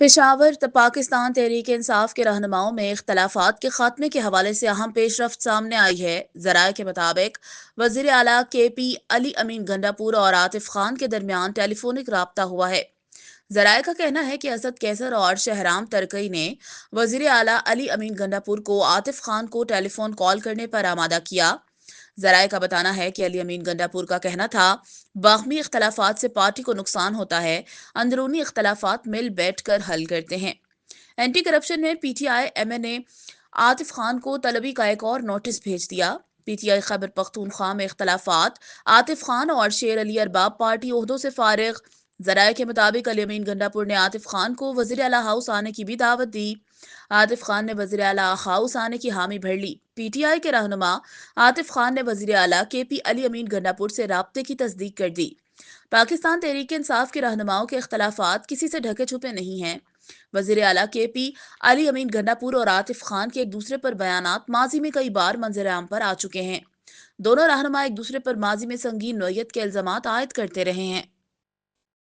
पेशावर पाकिस्तान तहरीक इंसाफ के रहनुमाओं में इख्तलाफात के खात्मे के हवाले से अहम पेशरफ्त सामने आई है। जराये के मुताबिक वजीर आला के पी अली अमीन गंडापुर और आतिफ खान के दरमियान टेलीफोनिक राब्ता हुआ है। जराये का कहना है कि असद कैसर और शहराम तरकई ने वजीर आला अली अमीन गंडापुर को आतिफ खान को टेलीफोन कॉल करने पर आमादा किया। जराये का बताना है कि अली अमीन गंडापुर का कहना था, बाहमी इख्तलाफात से पार्टी को नुकसान होता है, अंदरूनी इख्तलाफात मिल बैठ कर हल करते हैं। एंटी करप्शन में पीटीआई एमए ने आतिफ खान को तलबी का एक और नोटिस भेज दिया। पीटीआई खैबर पख्तूनख्वा में इख्तलाफात, आतिफ खान और शेर अली अरबाब पार्टी ओहदों से फारिग। जराये के मुताबिक अली अमीन गंडापुर ने आतिफ खान को वजीर आला हाउस आने की भी दावत दी। आतिफ खान ने वजीर आला हाउस आने की हामी भर ली। पीटीआई के रहनुमा आतिफ खान ने वजीर आला के पी अली अमीन गंडापुर से राब्ते की तस्दीक कर दी। पाकिस्तान तहरीक इंसाफ के रहनुमाओं के इख्तलाफात किसी से ढके छुपे नहीं हैं। वजीर आला के पी अली अमीन गंडापुर और आतिफ खान के एक दूसरे पर बयानात माजी में कई बार मंजर आम पर आ चुके हैं। दोनों रहनुमा एक दूसरे पर माजी में संगीन नोयत के इल्जामात आयद करते रहे हैं।